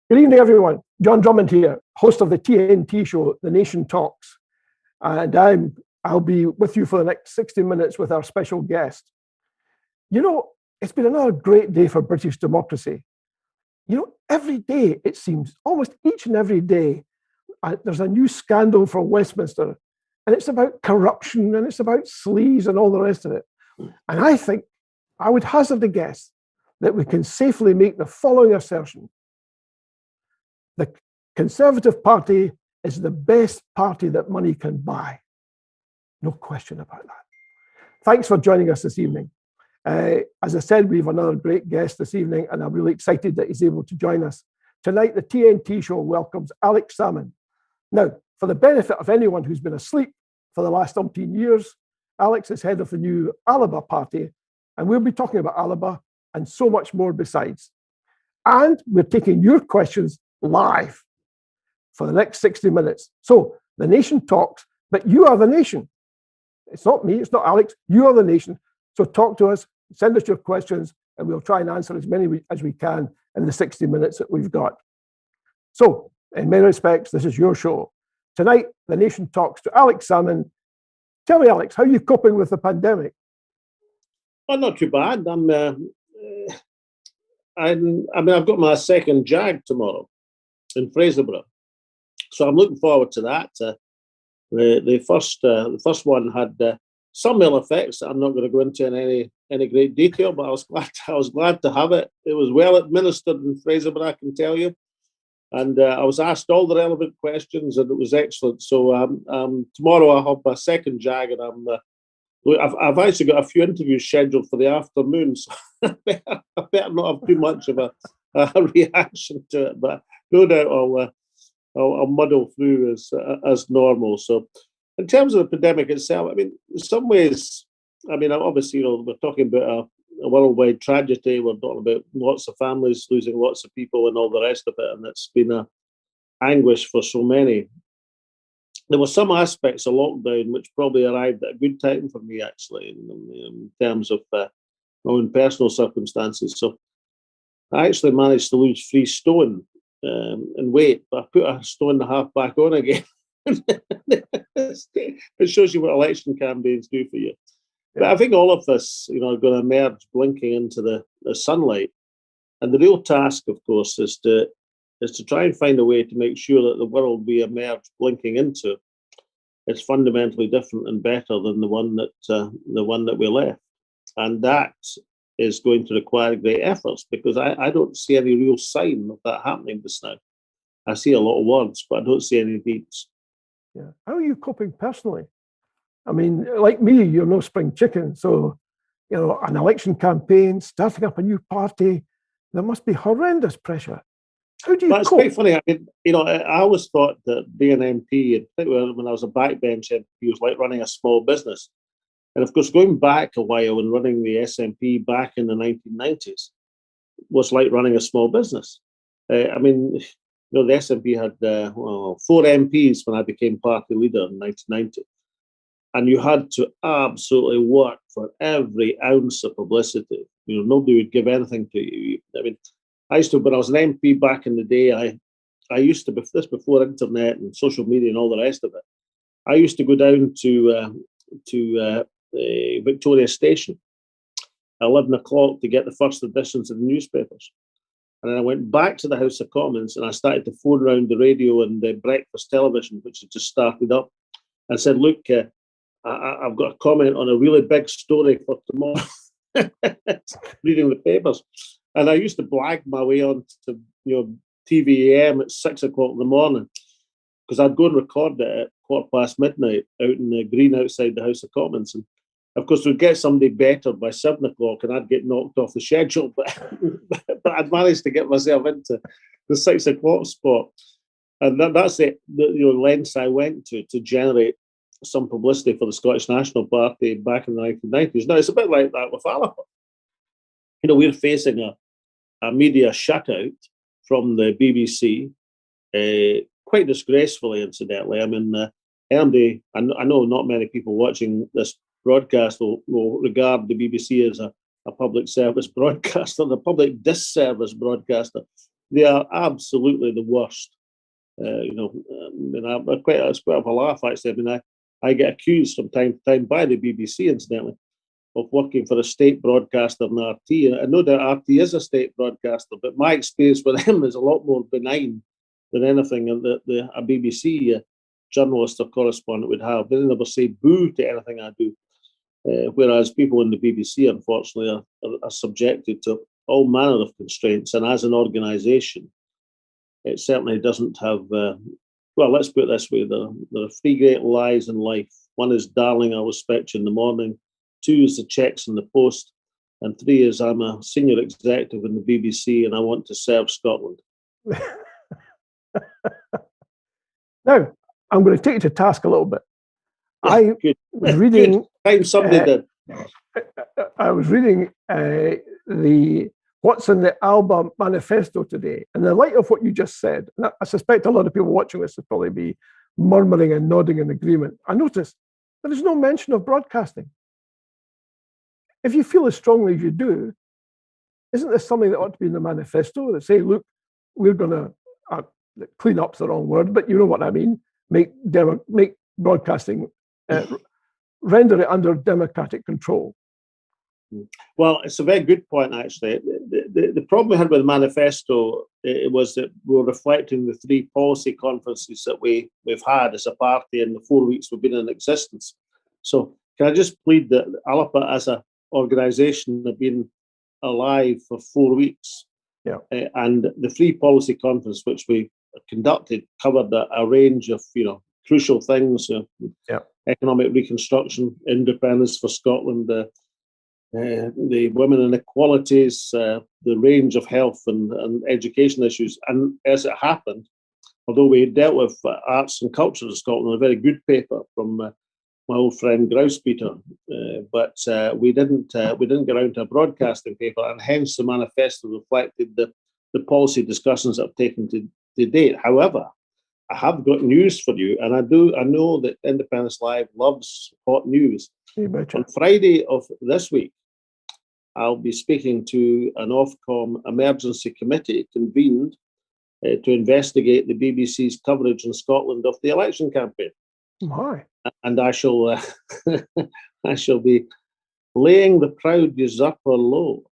Good evening, everyone. John Drummond here, host of the TNT show, The Nation Talks. And I'll be with you for the next 60 minutes with our special guest. You know, it's been another great day for British democracy. You know, every day, it seems, almost each and every day, there's a new scandal from Westminster. And it's about corruption, and it's about sleaze and all the rest of it. And I think I would hazard a guess that we can safely make the following assertion. The Conservative Party is the best party that money can buy. No question about that. Thanks for joining us this evening. As I said, we have another great guest this evening, and I'm really excited that he's able to join us tonight the TNT show welcomes Alex Salmond. Now, for the benefit of anyone who's been asleep for the last umpteen years, Alex is head of the new Alba Party, and we'll be talking about Alba and so much more besides. And we're taking your questions live for the next 60 minutes. So the nation talks, but you are the nation. It's not me, it's not Alex, you are the nation. So talk to us, send us your questions, and we'll try and answer as many as we can in the 60 minutes that we've got. So, in many respects, this is your show. Tonight, the nation talks to Alex Salmond. Tell me, Alex, how are you coping with the pandemic? Well, not too bad. I've got my second JAG tomorrow in Fraserburgh, so I'm looking forward to that. The first one had some ill effects that I'm not going to go into in any great detail, but I was glad to have it. It was well administered in Fraserburgh, I can tell you, and I was asked all the relevant questions, and it was excellent. So tomorrow I'll have my second JAG, and I've actually got a few interviews scheduled for the afternoon, so I better not have too much of a reaction to it, but no doubt I'll muddle through as normal. So, in terms of the pandemic itself, I mean, in some ways, obviously, we're talking about a worldwide tragedy. We're talking about lots of families losing lots of people and all the rest of it, and it's been a anguish for so many. There were some aspects of lockdown which probably arrived at a good time for me, actually, in terms of my own personal circumstances. So, I actually managed to lose 3 stone in weight, but I put a stone and a half back on again. It shows you what election campaigns do for you. But I think all of us, are going to emerge blinking into the sunlight. And the real task, of course, is to try and find a way to make sure that the world we emerge blinking into is fundamentally different and better than the one that we left. And that is going to require great efforts, because I don't see any real sign of that happening just now. I see a lot of words, but I don't see any deeds. Yeah. How are you coping personally? I mean, like me, you're no spring chicken. So, an election campaign, starting up a new party, there must be horrendous pressure. How do you That's cope? quite funny. I mean, I always thought that being an MP, and particularly when I was a backbench MP, was like running a small business. And of course, going back a while and running the SNP back in the 1990s was like running a small business. The SNP had 4 MPs when I became party leader in 1990. And you had to absolutely work for every ounce of publicity. Nobody would give anything to you. I mean, when I was an MP back in the day, I used to, this before internet and social media and all the rest of it, I used to go down to Victoria Station at 11 o'clock to get the first editions of the newspapers. And then I went back to the House of Commons and I started to phone around the radio and the breakfast television, which had just started up, and said, look, I've got a comment on a really big story for tomorrow, reading the papers. And I used to blag my way on to TVAM at 6 o'clock in the morning, because I'd go and record it at midnight out in the green outside the House of Commons. And of course, we'd get somebody better by 7 o'clock and I'd get knocked off the schedule. But I'd managed to get myself into the 6 o'clock spot. And that's the lengths I went to generate some publicity for the Scottish National Party back in the 1990s. Now, it's a bit like that with Alba. We're facing a media shutout from the BBC, quite disgracefully, incidentally. I mean, I know not many people watching this broadcast will regard the BBC as a public service broadcaster, the public disservice broadcaster. They are absolutely the worst. It's quite of a laugh, actually. I mean, I get accused from time to time by the BBC, incidentally, of working for a state broadcaster in RT. And no doubt RT is a state broadcaster, but my experience with them is a lot more benign than anything that a BBC journalist or correspondent would have. They never say boo to anything I do. Whereas people in the BBC, unfortunately, are subjected to all manner of constraints. And as an organisation, it certainly doesn't have, let's put it this way, there are 3 great lies in life. One is, darling, I'll respect you in the morning. 2 is the checks in the post. And 3 is, I'm a senior executive in the BBC and I want to serve Scotland. Now, I'm going to take you to task a little bit. I Good. was reading. Time somebody did. I was reading the what's in the Alba manifesto today, and in the light of what you just said, and I suspect a lot of people watching this will probably be murmuring and nodding in agreement. I noticed there is no mention of broadcasting. If you feel as strongly as you do, isn't this something that ought to be in the manifesto that say, look, we're going to clean up's the wrong word, but you know what I mean, make broadcasting, render it under democratic control. Well, it's a very good point, actually. The problem we had with the manifesto was that we were reflecting the 3 policy conferences that we've had as a party in the 4 weeks we've been in existence. So can I just plead that Alba as an organisation have been alive for 4 weeks. Yeah. And the 3 policy conference which we conducted covered a range of, crucial things, economic reconstruction, independence for Scotland, the women inequalities, the range of health and education issues. And as it happened, although we dealt with arts and culture in Scotland, a very good paper from my old friend Grousepeter, but we didn't get around to a broadcasting paper, and hence the manifesto reflected the policy discussions that have taken to date. However, I have got news for you, and I know that Independence Live loves hot news. On Friday of this week, I'll be speaking to an Ofcom emergency committee convened to investigate the BBC's coverage in Scotland of the election campaign. Why? And I shall I shall be laying the proud usurper low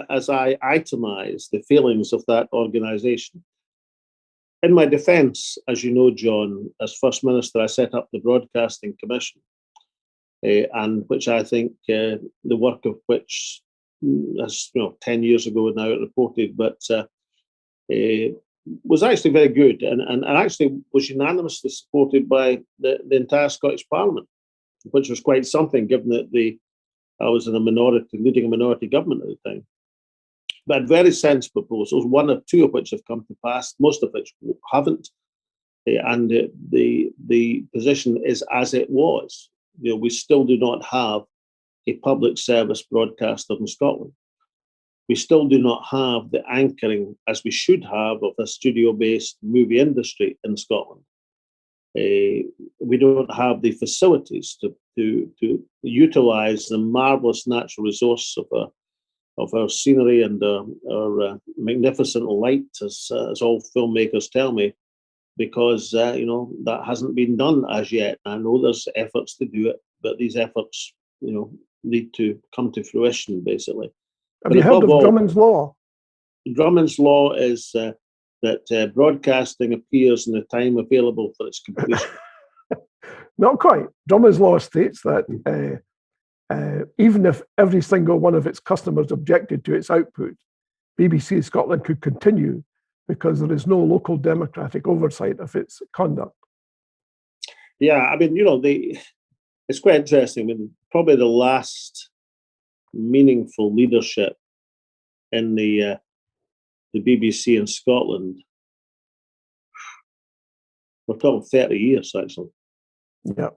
as I itemise the failings of that organisation. In my defence, as you know, John, as First Minister, I set up the Broadcasting Commission, and which I think the work of which, as 10 years ago now it reported, but was actually very good, and actually was unanimously supported by the entire Scottish Parliament, which was quite something, given that I was in leading a minority government at the time. But very sensible proposals, 1 or 2 of which have come to pass, most of which haven't, and the position is as it was. We still do not have a public service broadcaster in Scotland. We still do not have the anchoring, as we should have, of a studio-based movie industry in Scotland. We don't have the facilities to utilise the marvellous natural resource of our scenery and our magnificent light, as all filmmakers tell me, because that hasn't been done as yet. I know there's efforts to do it, but these efforts, need to come to fruition, basically. Have you heard of Drummond's law? Drummond's law is that broadcasting appears in the time available for its completion. Not quite. Drummond's law states that even if every single one of its customers objected to its output, BBC Scotland could continue because there is no local democratic oversight of its conduct. Yeah, I mean, it's quite interesting. I mean, probably the last meaningful leadership in the BBC in Scotland, we're talking 30 years, actually. Yeah.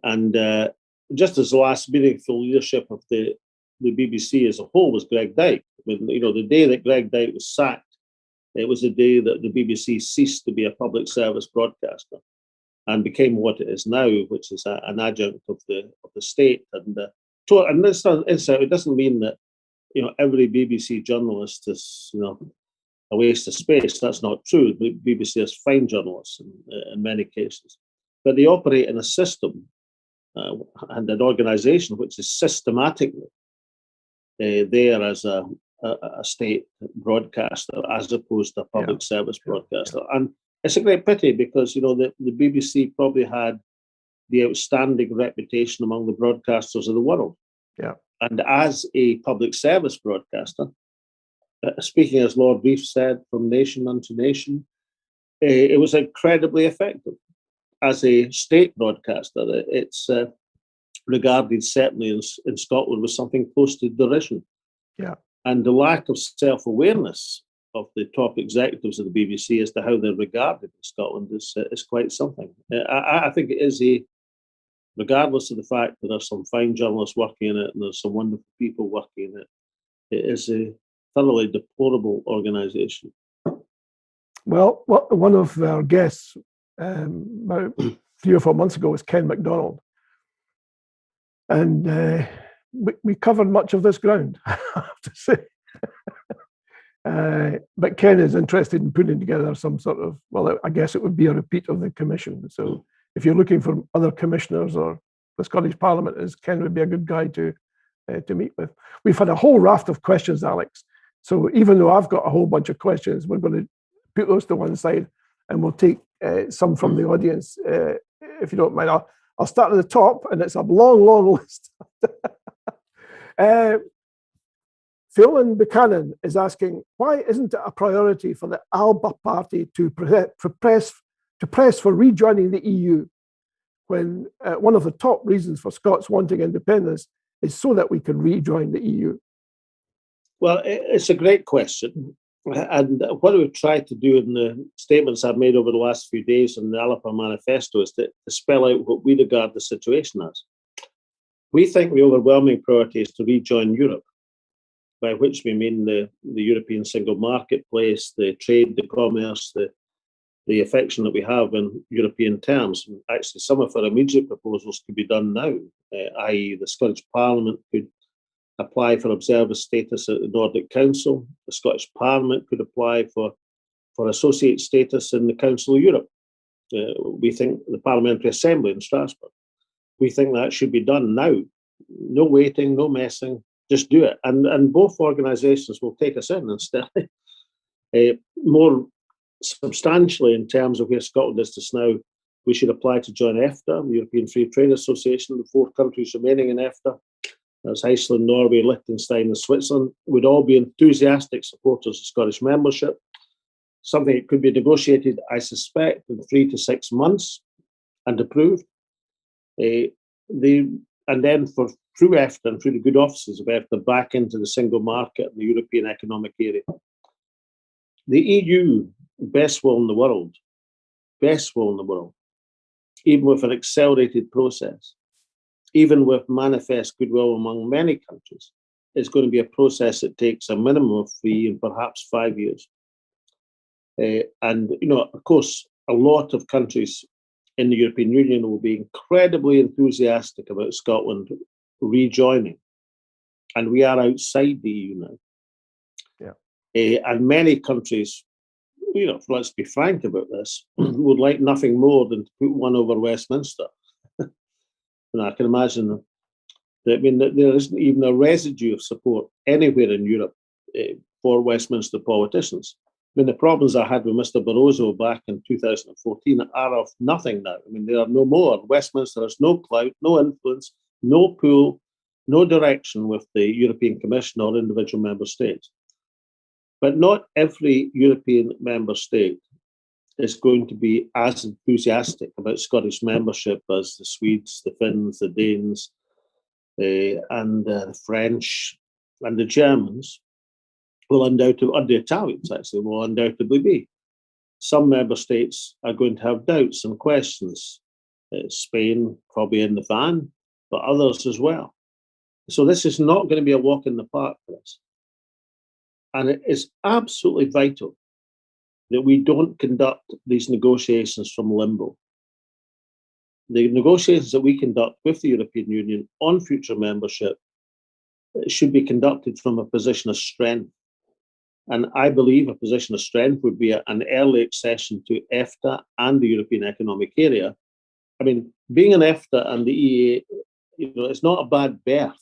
And just as the last meaningful leadership of the BBC as a whole was Greg Dyke. I mean, the day that Greg Dyke was sacked, it was the day that the BBC ceased to be a public service broadcaster and became what it is now, which is an adjunct of the state. And this, it doesn't mean that every BBC journalist is a waste of space. That's not true. The BBC has fine journalists in many cases, but they operate in a system and an organisation which is systematically there as a state broadcaster as opposed to a public service broadcaster. And it's a great pity because the BBC probably had the outstanding reputation among the broadcasters of the world. Yeah. And as a public service broadcaster, speaking as Lord Reef said, from nation unto nation, it was incredibly effective. As a state broadcaster, it's regarded certainly in Scotland with something close to derision. Yeah. And the lack of self-awareness the top executives of the BBC as to how they're regarded in Scotland is quite something. I think it is regardless of the fact that there's some fine journalists working in it and there's some wonderful people working in it, it is a thoroughly deplorable organisation. Well, one of our guests about 3 or 4 months ago was Ken MacDonald. And we covered much of this ground, I have to say. But Ken is interested in putting together some sort of, well, I guess it would be a repeat of the commission. So if you're looking for other commissioners or the Scottish Parliament, Ken would be a good guy to meet with. We've had a whole raft of questions, Alex. So even though I've got a whole bunch of questions, we're going to put those to one side and we'll take some from the audience, if you don't mind. I'll start at the top, and it's a long, long list. Phelan Buchanan is asking, why isn't it a priority for the Alba Party to press for rejoining the EU when one of the top reasons for Scots wanting independence is so that we can rejoin the EU? Well, it's a great question. And what we've tried to do in the statements I've made over the last few days in the Alba manifesto is to spell out what we regard the situation as. We think the overwhelming priority is to rejoin Europe, by which we mean the European single marketplace, the trade, the commerce, the affection that we have in European terms. And actually, some of our immediate proposals could be done now, i.e. the Scottish Parliament could apply for observer status at the Nordic Council. The Scottish Parliament could apply for associate status in the Council of Europe. We think the Parliamentary Assembly in Strasbourg. We think that should be done now. No waiting, no messing, just do it. And both organisations will take us in instead. More substantially, in terms of where Scotland is just now, we should apply to join EFTA, the European Free Trade Association. The 4 countries remaining in EFTA, that's Iceland, Norway, Liechtenstein, and Switzerland, would all be enthusiastic supporters of Scottish membership. Something that could be negotiated, I suspect, in 3 to 6 months and approved. And then through EFTA and through the good offices of EFTA back into the single market and the European Economic Area. The EU, best will in the world, even with an accelerated process, even with manifest goodwill among many countries, it's going to be a process that takes a minimum of 3 and perhaps 5 years. And, of course, a lot of countries in the European Union will be incredibly enthusiastic about Scotland rejoining. And we are outside the EU now. Yeah. And many countries, let's be frank about this, would like nothing more than to put one over Westminster. And I can imagine that, there isn't even a residue of support anywhere in Europe for Westminster politicians. The problems I had with Mr. Barroso back in 2014 are of nothing now. They are no more. Westminster has no clout, no influence, no pull, no direction with the European Commission or individual member states. But not every European member state is going to be as enthusiastic about Scottish membership as the Swedes, the Finns, the Danes, and the French and the Germans will undoubtedly, or the Italians actually, will undoubtedly be. Some member states are going to have doubts and questions. Spain probably in the van, but others as well. So this is not going to be a walk in the park for us. And it is absolutely vital that we don't conduct these negotiations from limbo. The negotiations that we conduct with the European Union on future membership should be conducted from a position of strength. And I believe a position of strength would be an early accession to EFTA and the European Economic Area. Being in EFTA and the EEA, it's not a bad berth.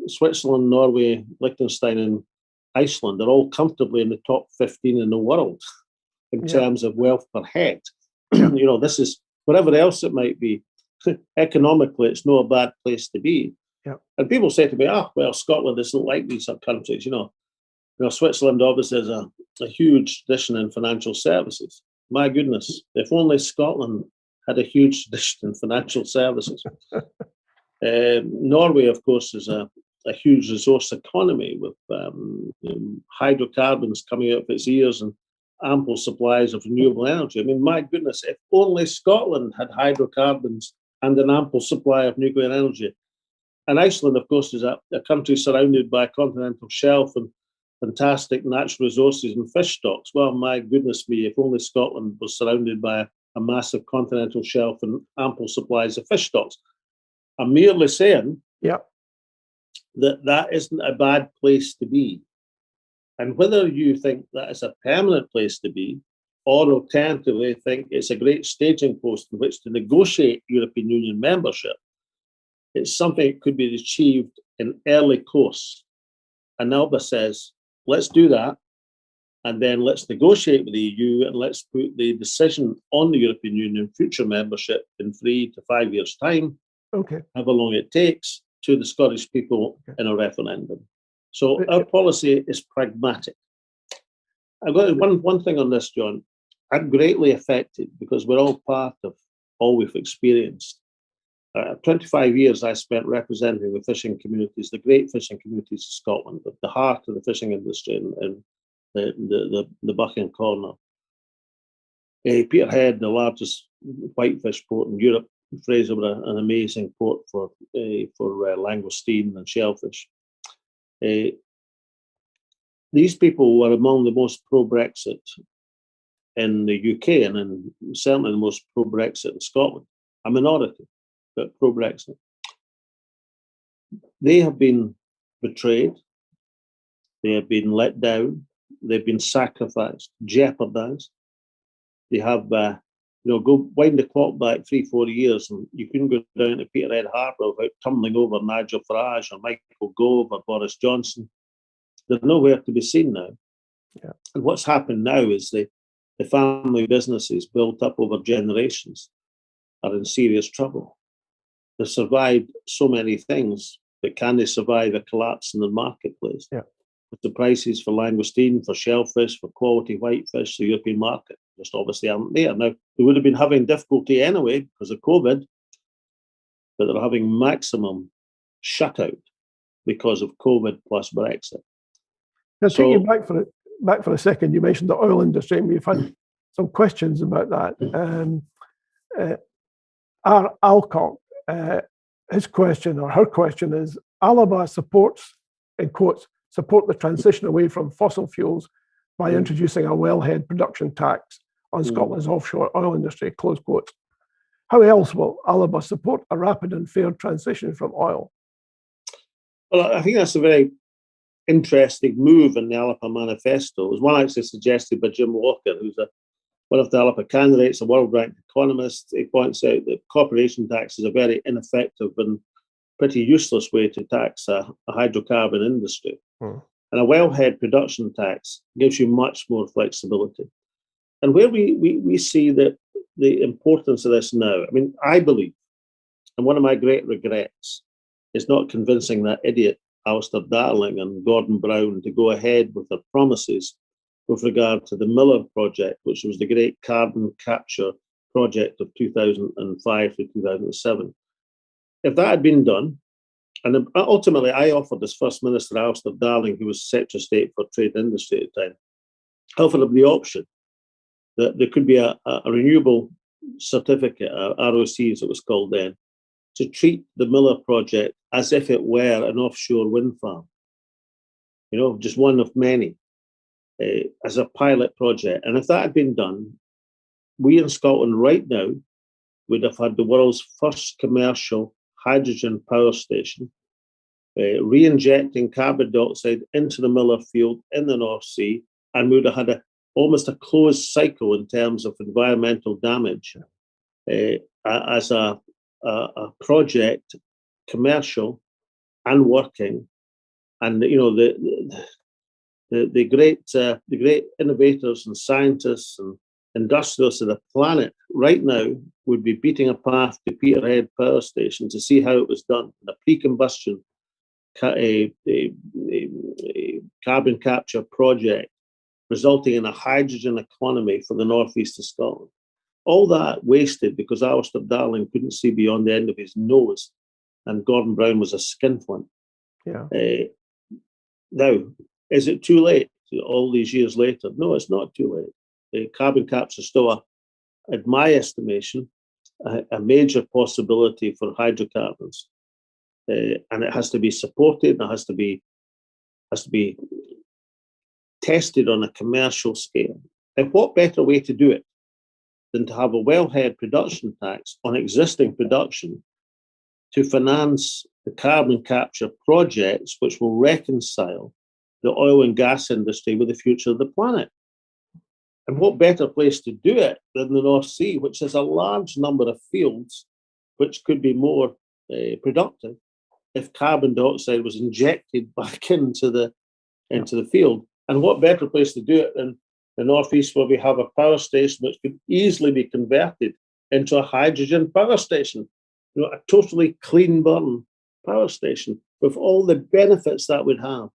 Switzerland, Norway, Liechtenstein, and Iceland are all comfortably in the top 15 in the world in terms of wealth per head. This is, whatever else it might be, economically, it's not a bad place to be. Yeah. And people say to me, Scotland isn't like these other countries. Switzerland obviously has a huge tradition in financial services. My goodness, if only Scotland had a huge tradition in financial services. Norway, of course, is a a huge resource economy with hydrocarbons coming out of its ears and ample supplies of renewable energy. I mean, my goodness, if only Scotland had hydrocarbons and an ample supply of nuclear energy. And Iceland, of course, is a country surrounded by a continental shelf and fantastic natural resources and fish stocks. Well, my goodness me, if only Scotland was surrounded by a massive continental shelf and ample supplies of fish stocks. I'm merely saying that isn't a bad place to be. And whether you think that is a permanent place to be, or alternatively think it's a great staging post in which to negotiate European Union membership, it's something that could be achieved in early course. And Alba says, let's do that, and then let's negotiate with the EU, and let's put the decision on the European Union future membership in 3 to 5 years' time, however long it takes, to the Scottish people in a referendum. So our policy is pragmatic. I've got one thing on this, John. I'm greatly affected because we're all part of all we've experienced. 25 years I spent representing the fishing communities, the great fishing communities of Scotland, at the heart of the fishing industry in the Buchan Corner. Peterhead, the largest whitefish port in Europe. Fraser, an amazing port for langoustine and shellfish. These people were among the most pro-Brexit in the UK, and certainly the most pro-Brexit in Scotland. A minority, but pro-Brexit. They have been betrayed. They have been let down. They've been sacrificed, jeopardized. They have, go wind the clock back 3-4 years, and you couldn't go down to Peterhead Harbour without tumbling over Nigel Farage or Michael Gove or Boris Johnson. They're nowhere to be seen now. And what's happened now is the family businesses built up over generations are in serious trouble. They've survived so many things, but can they survive a collapse in the marketplace? With the prices for langoustine, for shellfish, for quality whitefish, the European market just obviously aren't there. Now, they would have been having difficulty anyway because of COVID, but they're having maximum shutout because of COVID plus Brexit. Now, take you back for a second. You mentioned the oil industry, and we've had some questions about that. Our Alcock, his question or her question is: Alba supports, in quotes, support the transition away from fossil fuels by introducing a wellhead production tax on Scotland's offshore oil industry, close quotes. How else will Alba support a rapid and fair transition from oil? Well, I think that's a very interesting move in the Alba manifesto. It was one actually suggested by Jim Walker, who's one of the Alba candidates, a world-ranked economist. He points out that corporation tax is a very ineffective and pretty useless way to tax a hydrocarbon industry. And a wellhead production tax gives you much more flexibility. And where we see that the importance of this now, I mean, I believe, and one of my great regrets is not convincing that idiot Alistair Darling and Gordon Brown to go ahead with their promises with regard to the Miller project, which was the great carbon capture project of 2005 to 2007. If that had been done, and ultimately I offered as First Minister Alistair Darling, who was Secretary of State for Trade and Industry at the time, I offered him the option that there could be a renewable certificate, ROC as it was called then, to treat the Miller project as if it were an offshore wind farm, just one of many, as a pilot project. And if that had been done, we in Scotland right now would have had the world's first commercial hydrogen power station, re-injecting carbon dioxide into the Miller field in the North Sea, and we would have had almost a closed cycle in terms of environmental damage as a project, commercial and working. And the great innovators and scientists and industrialists of the planet right now would be beating a path to Peterhead Power Station to see how it was done. The pre-combustion carbon capture project resulting in a hydrogen economy for the northeast of Scotland. All that wasted because Alistair Darling couldn't see beyond the end of his nose and Gordon Brown was a skinflint. Yeah. Now, is it too late all these years later? No, it's not too late. The carbon capture is still, in my estimation, a major possibility for hydrocarbons. And it has to be supported, and it has to be tested on a commercial scale. And what better way to do it than to have a wellhead production tax on existing production to finance the carbon capture projects which will reconcile the oil and gas industry with the future of the planet? And what better place to do it than the North Sea, which has a large number of fields which could be more productive if carbon dioxide was injected back into the field. And what better place to do it than the Northeast, where we have a power station which could easily be converted into a hydrogen power station, a totally clean burn power station, with all the benefits that would have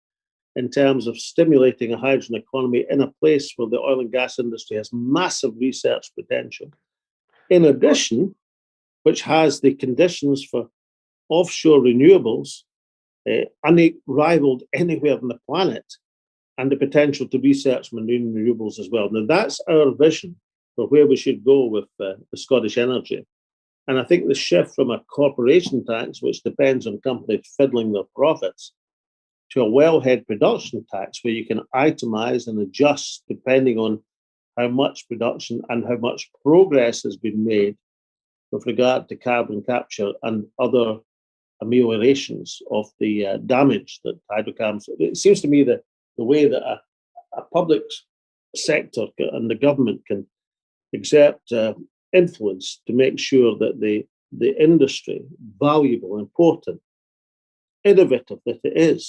in terms of stimulating a hydrogen economy in a place where the oil and gas industry has massive research potential. In addition, which has the conditions for offshore renewables unrivaled anywhere on the planet, and the potential to research marine renewables as well. Now, that's our vision for where we should go with the Scottish Energy. And I think the shift from a corporation tax, which depends on companies fiddling their profits, to a wellhead production tax, where you can itemize and adjust depending on how much production and how much progress has been made with regard to carbon capture and other ameliorations of the damage that hydrocarbons. It seems to me that the way that a public sector and the government can exert influence to make sure that the industry, valuable, important, innovative that it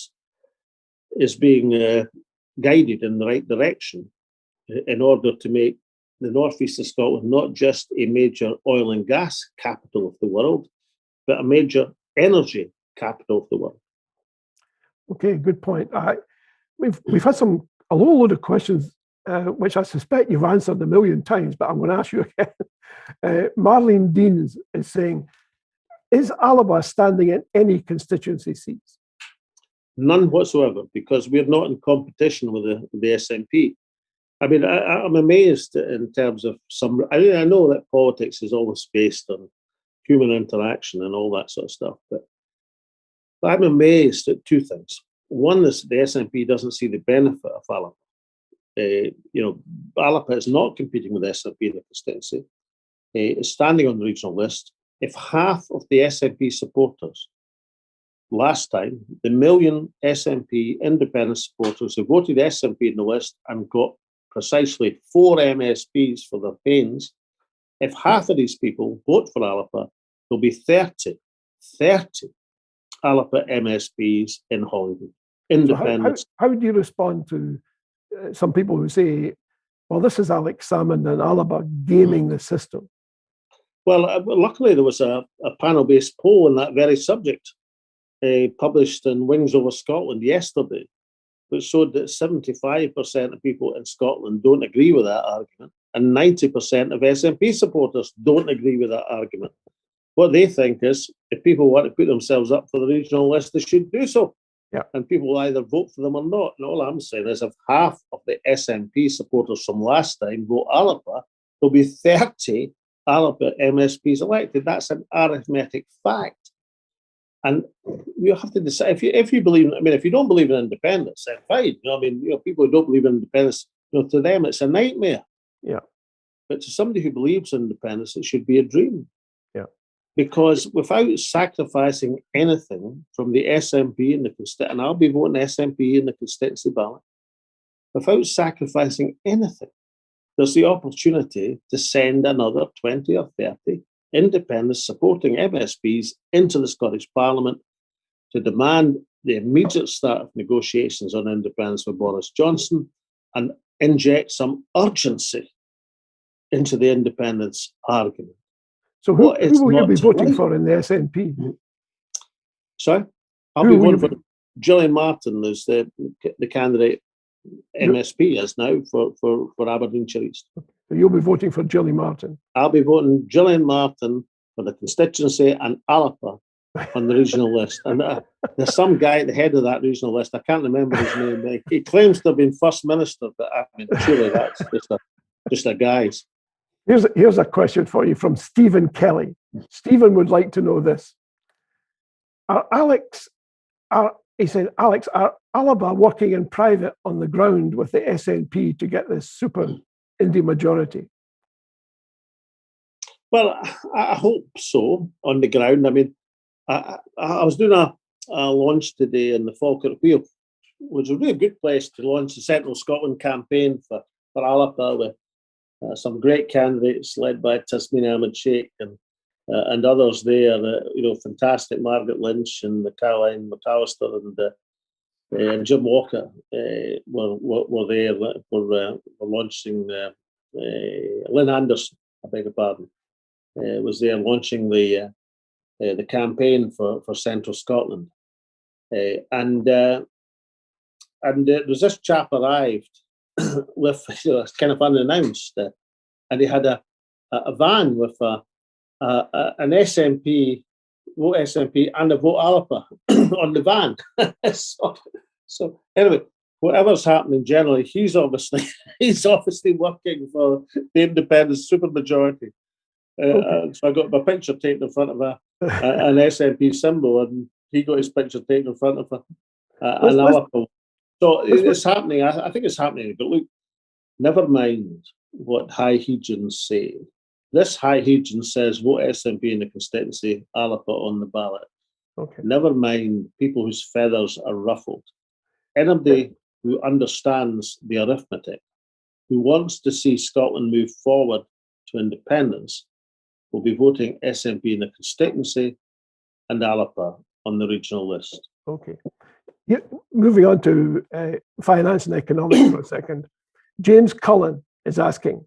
is being guided in the right direction in order to make the northeast of Scotland not just a major oil and gas capital of the world, but a major energy capital of the world. Okay, good point. We've had a whole load of questions, which I suspect you've answered a million times, but I'm going to ask you again. Marlene Deans is saying, is Alba standing in any constituency seats? None whatsoever, because we're not in competition with the SNP. I mean, I'm amazed in terms of some. I mean, I know that politics is always based on human interaction and all that sort of stuff, but I'm amazed at two things. One is the SNP doesn't see the benefit of Alba. Alba is not competing with SNP in the constituency. It's standing on the regional list. If half of the SNP supporters last time, the million SNP independent supporters who voted SNP in the list and got precisely 4 MSPs for their pains, if half of these people vote for Alba, there'll be 30 Alba MSPs in Hollywood. Independence. So how do you respond to some people who say, well, this is Alex Salmond and Alba gaming the system? Well, luckily there was a panel-based poll on that very subject published in Wings Over Scotland yesterday, which showed that 75% of people in Scotland don't agree with that argument, and 90% of SNP supporters don't agree with that argument. What they think is, if people want to put themselves up for the regional list, they should do so. Yeah. And people will either vote for them or not. And all I'm saying is, if half of the SNP supporters from last time vote Alba, there'll be 30 Alba MSPs elected. That's an arithmetic fact. And you have to decide if you believe. I mean, if you don't believe in independence, then fine. People who don't believe in independence, to them it's a nightmare. Yeah. But to somebody who believes in independence, it should be a dream. Yeah. Because without sacrificing anything from the SNP and and I'll be voting SNP in the constituency ballot, without sacrificing anything, there's the opportunity to send another 20 or 30 independents supporting MSPs into the Scottish Parliament to demand the immediate start of negotiations on independence with Boris Johnson and inject some urgency into the independence argument. So who will you be voting for in the SNP? Sorry? I'll be voting for Gillian Martin, who's the candidate MSP is now for Aberdeenshire East. So you'll be voting for Gillian Martin? I'll be voting Gillian Martin for the constituency and Alba on the regional list. And there's some guy at the head of that regional list. I can't remember his name. He claims to have been first minister, but I mean, surely that's just a guise. Here's a question for you from Stephen Kelly. Stephen would like to know this. He said, Alex, are Alba working in private on the ground with the SNP to get this super Indie majority? Well, I hope so on the ground. I mean, I was doing a launch today in the Falkirk Wheel, which was a really good place to launch the Central Scotland campaign for Alba with some great candidates led by Tasmini Ahmed Sheikh and others there. Fantastic Margaret Lynch and Caroline McAllister and Jim Walker were there. Were launching Lynn Anderson, I beg your pardon, was there launching the campaign for Central Scotland, and there was this chap arrived with kind of unannounced, and he had a van with an SNP, vote SNP, and a vote Alba on the van. so anyway, whatever's happening generally, he's obviously working for the independent supermajority. Okay. So I got my picture taken in front of an SNP symbol, and he got his picture taken in front of an Alba. So it's happening. I think it's happening. But look, never mind what high hegians say. This high hegian says vote SNP in the constituency, Alba on the ballot. Okay. Never mind people whose feathers are ruffled. Anybody who understands the arithmetic, who wants to see Scotland move forward to independence, will be voting SNP in the constituency and Alba on the regional list. Okay. Yeah, moving on to finance and economics for a second. James Cullen is asking,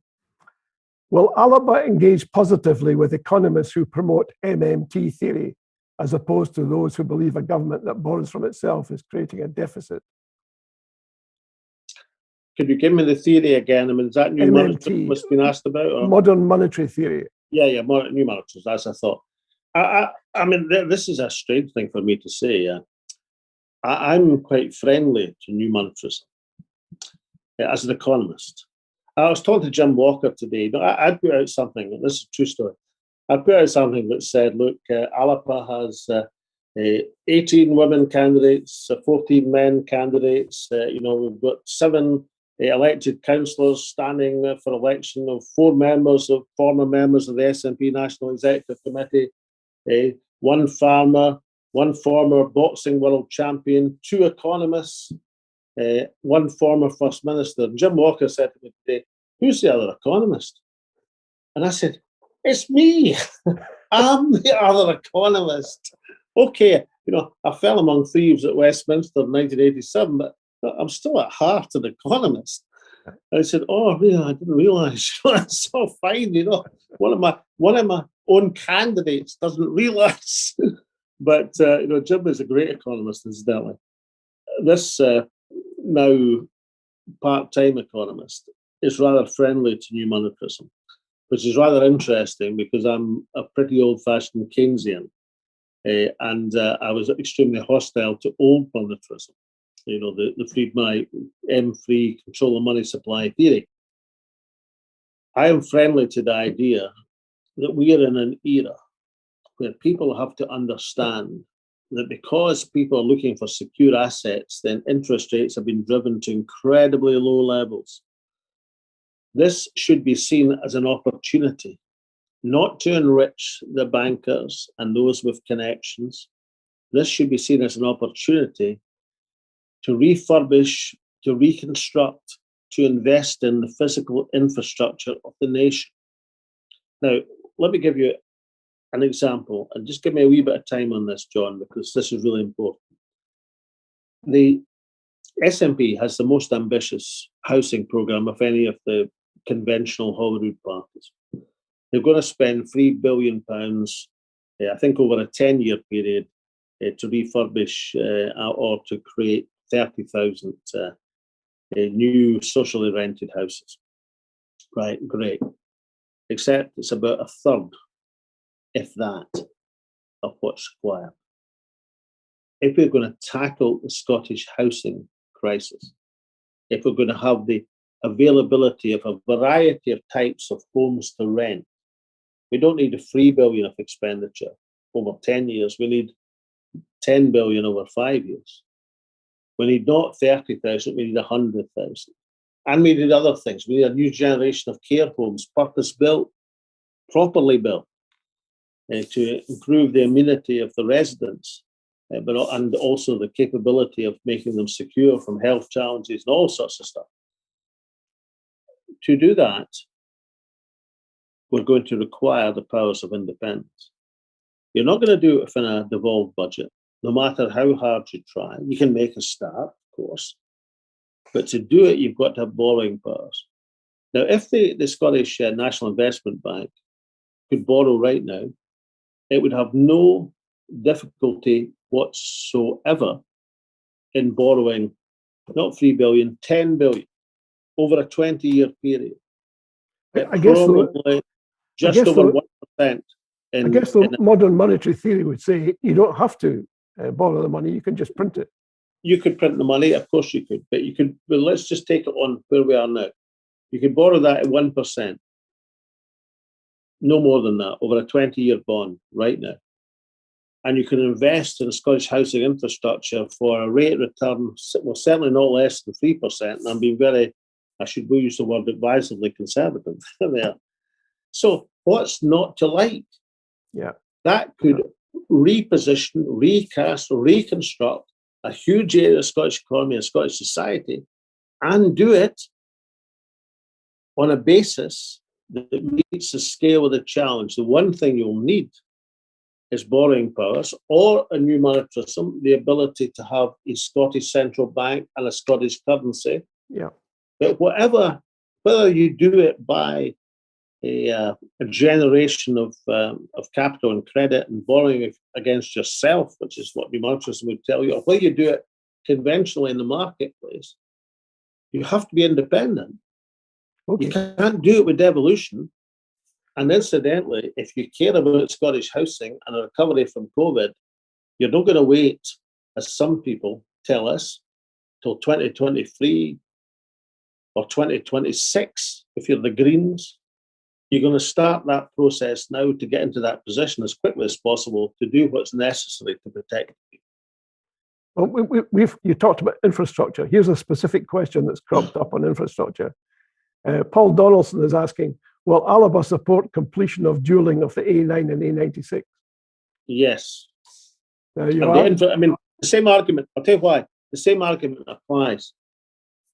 will Alba engage positively with economists who promote MMT theory, as opposed to those who believe a government that borrows from itself is creating a deficit? Could you give me the theory again? I mean, is that new monetary what's been asked about? Or? Modern monetary theory. Yeah, new monetary, as I thought. I mean, this is a strange thing for me to say. I'm quite friendly to new monetarism as an economist. I was talking to Jim Walker today. I put out something, and this is a true story. I put out something that said, look, Alba has 18 women candidates, 14 men candidates. We've got 7 elected councillors standing for election, of 4 former members of the SNP National Executive Committee, 1 farmer, 1 former boxing world champion, 2 economists, 1 former First Minister. And Jim Walker said to me today, who's the other economist? And I said, it's me. I'm the other economist. Okay, I fell among thieves at Westminster in 1987, but I'm still at heart an economist. And I said, oh, really? I didn't realise. That's so fine, One of my own candidates doesn't realise. But Jim is a great economist, incidentally. This now part-time economist is rather friendly to new monetarism, which is rather interesting because I'm a pretty old-fashioned Keynesian, and I was extremely hostile to old monetarism. The free control of money supply theory. I am friendly to the idea that we are in an era where people have to understand that because people are looking for secure assets, then interest rates have been driven to incredibly low levels. This should be seen as an opportunity, not to enrich the bankers and those with connections. This should be seen as an opportunity to refurbish, to reconstruct, to invest in the physical infrastructure of the nation. Now, let me give you an example, and just give me a wee bit of time on this, John, because this is really important. The SNP has the most ambitious housing programme of any of the conventional Holyrood parties. They're going to spend £3 billion, I think, over a 10-year period to refurbish or to create 30,000 new socially rented houses. Right, great. Except it's about a third, if that, of what's required. if we're going to tackle the Scottish housing crisis, if we're going to have the availability of a variety of types of homes to rent, we don't need a 3 billion of expenditure over 10 years. We need 10 billion over 5 years. We need not 30,000, we need 100,000. And we need other things. We need a new generation of care homes, purpose-built, properly built, to improve the amenity of the residents, and also the capability of making them secure from health challenges and all sorts of stuff. To do that, we're going to require the powers of independence. You're not going to do it within a devolved budget, no matter how hard you try. You can make a start, of course, but to do it, you've got to have borrowing powers. Now, if the Scottish National Investment Bank could borrow right now, it would have no difficulty whatsoever in borrowing not 3 billion, 10 billion over a 20-year period. I guess probably just over 1%. I guess the modern monetary theory would say you don't have to borrow the money, you can just print it. You could print the money, of course you could, but you could, well, let's just take it on where we are now. You could borrow that at 1%, no more than that, over a 20-year bond right now. And you can invest in Scottish housing infrastructure for a rate of return, well, certainly not less than 3%. And I'm being very, I should use the word advisedly conservative there. So what's not to like? Yeah. That could reposition, recast, reconstruct a huge area of Scottish economy and Scottish society, and do it on a basis that meets the scale of the challenge. The one thing you'll need is borrowing powers or a new monetary system, the ability to have a Scottish central bank and a Scottish currency. Yeah. But whether you do it by a generation of capital and credit and borrowing against yourself, which is what new monetarism would tell you, or whether you do it conventionally in the marketplace, you have to be independent. Okay. You can't do it with devolution. And incidentally, if you care about Scottish housing and a recovery from COVID, you're not going to wait, as some people tell us, till 2023 or 2026 if you're the Greens. You're going to start that process now to get into that position as quickly as possible to do what's necessary to protect people. Well, you talked about infrastructure. Here's a specific question that's cropped up on infrastructure. Paul Donaldson is asking, will Alba support completion of dualling of the A9 and A96? Yes. The same argument, I'll tell you why. The same argument applies.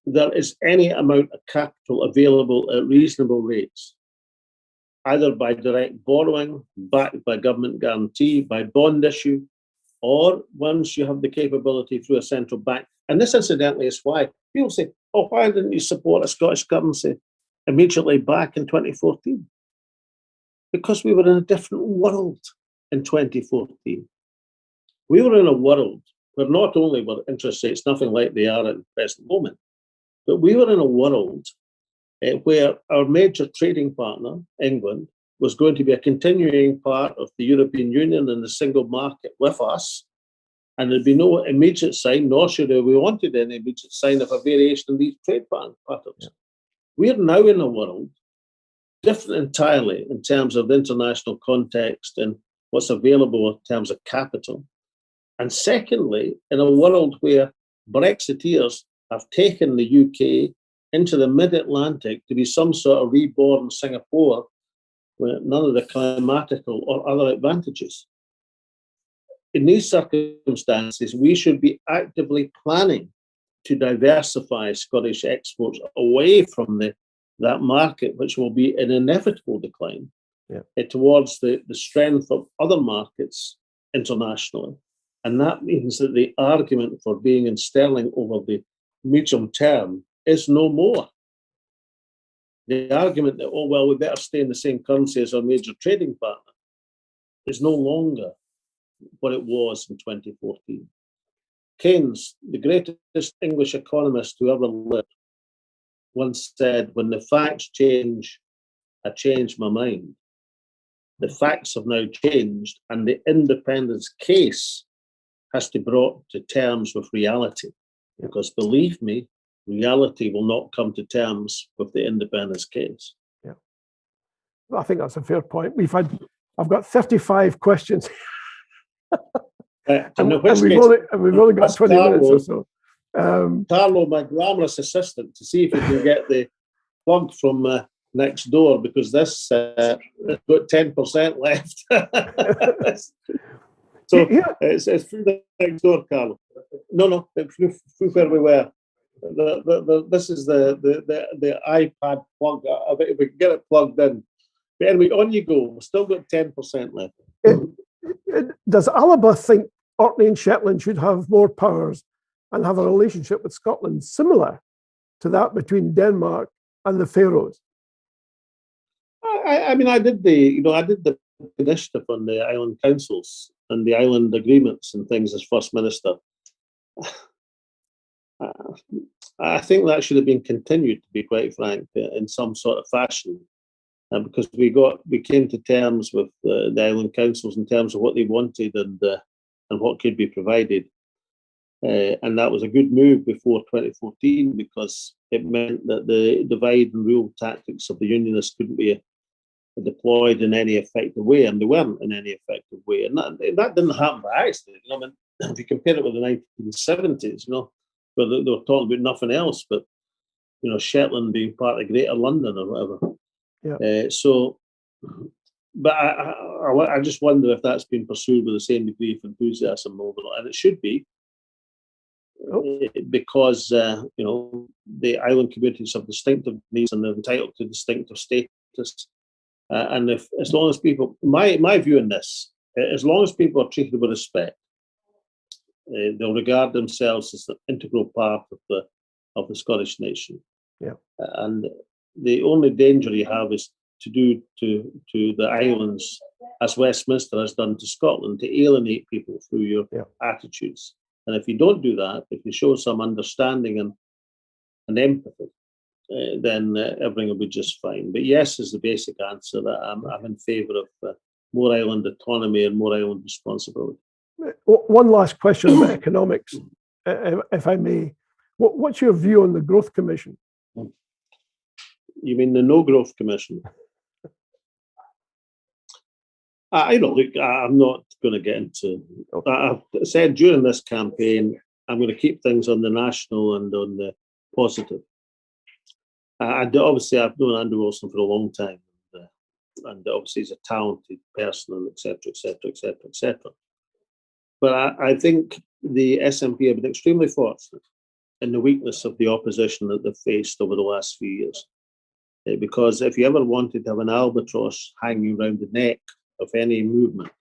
There is any amount of capital available at reasonable rates, either by direct borrowing, backed by government guarantee, by bond issue, or once you have the capability through a central bank. And this, incidentally, is why people say, oh, why didn't you support a Scottish currency immediately back in 2014? Because we were in a different world in 2014. We were in a world where not only were interest rates nothing like they are at the present moment, but we were in a world where our major trading partner, England, was going to be a continuing part of the European Union and the single market with us. And there'd be no immediate sign, nor should we wanted any immediate sign of a variation in these trade patterns. Yeah. We're now in a world different entirely in terms of the international context and what's available in terms of capital. And secondly, in a world where Brexiteers have taken the UK into the mid-Atlantic to be some sort of reborn Singapore with none of the climatical or other advantages. In these circumstances, we should be actively planning to diversify Scottish exports away from that market, which will be an inevitable decline, towards the strength of other markets internationally. And that means that the argument for being in sterling over the medium term is no more. The argument that, oh, well, we better stay in the same currency as our major trading partner is no longer what it was in 2014. Keynes, the greatest English economist who ever lived, once said, when the facts change, I change my mind. The facts have now changed, and the independence case has to be brought to terms with reality, because believe me, reality will not come to terms with the independence case. Yeah, I think that's a fair point. I've got 35 questions, and we've only got 20 minutes or so. Carlo, my glamorous assistant, to see if you can get the plug from next door, because this has got 10% left. So it's through the next door, Carlo. No, through where we were. This is the iPad plug. If we can get it plugged in. But anyway, on you go. We've still got 10% left. Does Alba think Orkney and Shetland should have more powers and have a relationship with Scotland similar to that between Denmark and the Faroes? I mean, I did the initiative on the island councils and the island agreements and things as First Minister. I think that should have been continued, to be quite frank, in some sort of fashion, because we came to terms with the island councils in terms of what they wanted and what could be provided, and that was a good move before 2014, because it meant that the divide and rule tactics of the Unionists couldn't be deployed in any effective way, and they weren't in any effective way, and that didn't happen by accident. I mean, if you compare it with the 1970s, where they were talking about nothing else but, Shetland being part of Greater London or whatever. Yeah. But I just wonder if that's been pursued with the same degree of enthusiasm over, and it should be, because the island communities have distinctive needs and they're entitled to distinctive status. And as long as people, my view on this, as long as people are treated with respect, they'll regard themselves as an integral part of the Scottish nation. Yeah. And the only danger you have is to do to the islands as Westminster has done to Scotland, to alienate people through your attitudes. And if you don't do that, if you show some understanding and empathy, then everything will be just fine. But yes is the basic answer. That I'm in favour of more island autonomy and more island responsibility. One last question about economics, if I may. What's your view on the Growth Commission? You mean the No Growth Commission? Look, I'm not going to get into. I've said during this campaign, I'm going to keep things on the national and on the positive. Obviously, I've known Andrew Wilson for a long time, and obviously he's a talented person, and etc. But I think the SNP have been extremely fortunate in the weakness of the opposition that they've faced over the last few years. Because if you ever wanted to have an albatross hanging around the neck of any movement,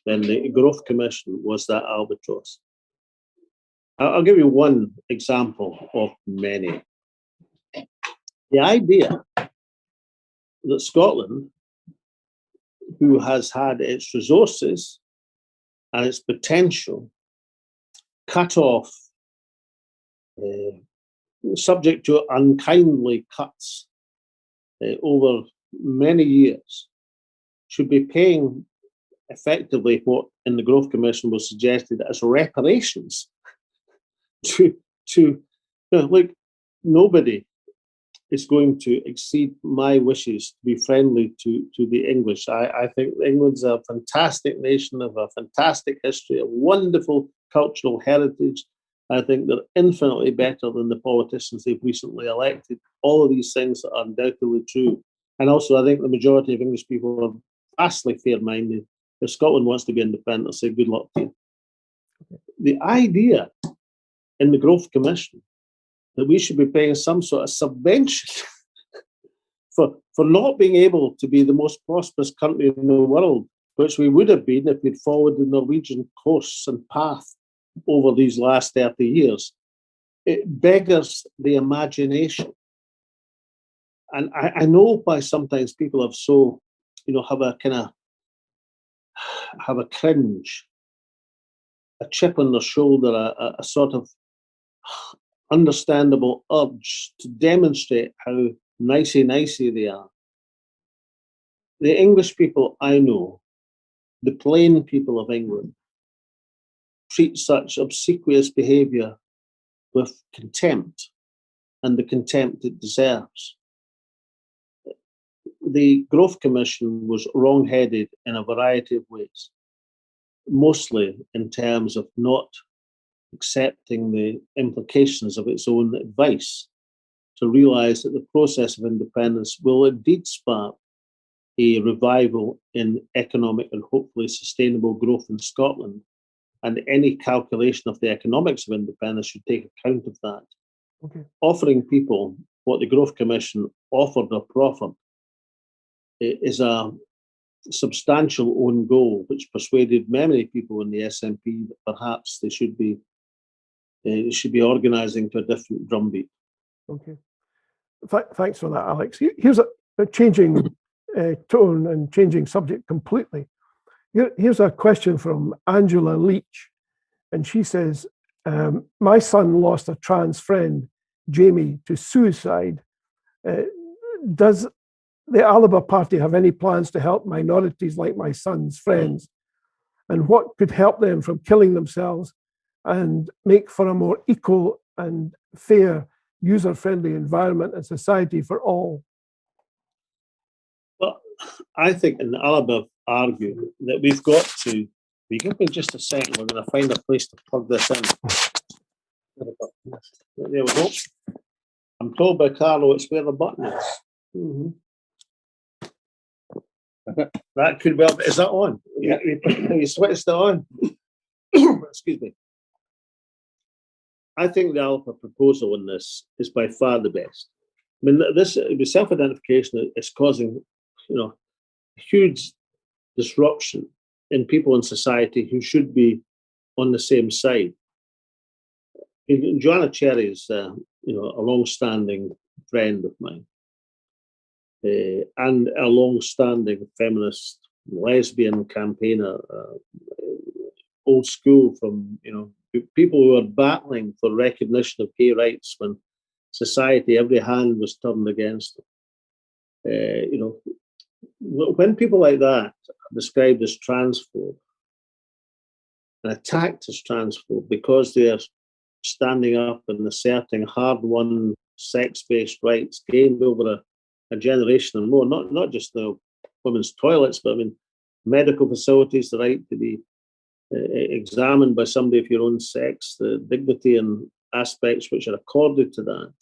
then the Growth Commission was that albatross. I'll give you one example of many. The idea that Scotland, who has had its resources and its potential cut off, subject to unkindly cuts over many years, should be paying effectively what in the Growth Commission was suggested as reparations to like, nobody is going to exceed my wishes to be friendly to the English. I think England's a fantastic nation of a fantastic history, a wonderful cultural heritage. I think they're infinitely better than the politicians they've recently elected. All of these things are undoubtedly true. And also, I think the majority of English people are vastly fair-minded. If Scotland wants to be independent, I'll say good luck to you. The idea in the Growth Commission that we should be paying some sort of subvention for not being able to be the most prosperous country in the world, which we would have been if we'd followed the Norwegian course and path over these last 30 years, it beggars the imagination. And I know why sometimes people have so, have a cringe, a chip on their shoulder, a sort of understandable urge to demonstrate how nicey they are. The English people I know, the plain people of England, treat such obsequious behaviour with contempt and the contempt it deserves. The Growth Commission was wrong-headed in a variety of ways, mostly in terms of not accepting the implications of its own advice, to realise that the process of independence will indeed spark a revival in economic and hopefully sustainable growth in Scotland, and any calculation of the economics of independence should take account of that. Okay. Offering people what the Growth Commission offered or proffered is a substantial own goal, which persuaded many people in the SNP that perhaps they should be organising to a different drumbeat. Okay. Thanks for that, Alex. Here's a changing tone and changing subject completely. Here's a question from Angela Leach, and she says, my son lost a trans friend, Jamie, to suicide. Does the Alba Party have any plans to help minorities like my son's friends? And what could help them from killing themselves and make for a more equal and fair, user-friendly environment and society for all? Well, I think in Alba argue that we've got to, will you give me just a second, we're going to find a place to plug this in. There we go. I'm told by Carlo it's where the button is. Mm-hmm. That could well be. Is that on? Yeah. You switched it on. Excuse me. I think the Alba proposal in this is by far the best. I mean, this self-identification is causing, huge disruption in people in society who should be on the same side. Joanna Cherry is, a long-standing friend of mine, and a long-standing feminist, lesbian campaigner, old school from, people who are battling for recognition of gay rights when society, every hand was turned against them. When people like that are described as transphobe and attacked as transphobe because they are standing up and asserting hard-won sex-based rights gained over a generation and more, not just the women's toilets, but I mean medical facilities, the right to be examined by somebody of your own sex, the dignity and aspects which are accorded to that.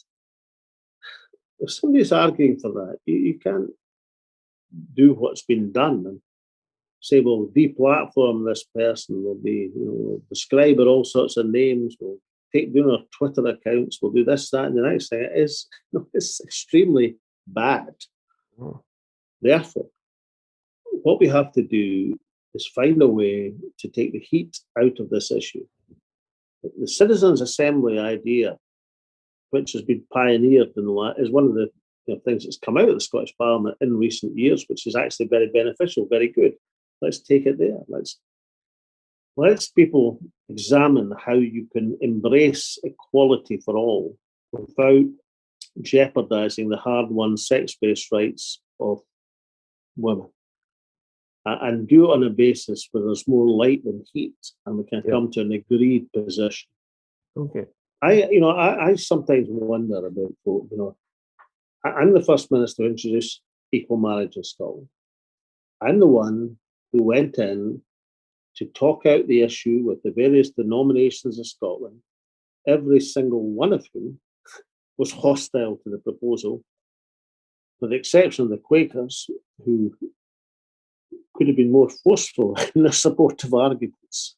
If somebody's arguing for that, you can't do what's been done and say, well, deplatform this person, we'll be, describe her all sorts of names, we'll take down our Twitter accounts, we'll do this, that, and the next thing. It's extremely bad. Oh. Therefore, what we have to do is find a way to take the heat out of this issue. The Citizens' Assembly idea, which has been pioneered is one of the things that's come out of the Scottish Parliament in recent years, which is actually very beneficial, very good. Let's take it there. Let's people examine how you can embrace equality for all without jeopardising the hard-won sex-based rights of women. And do it on a basis where there's more light than heat, and we can come to an agreed position. Okay. I sometimes wonder about folk. I'm the first minister to introduce equal marriage in Scotland. I'm the one who went in to talk out the issue with the various denominations of Scotland, every single one of whom was hostile to the proposal, with the exception of the Quakers, who could have been more forceful in their supportive arguments.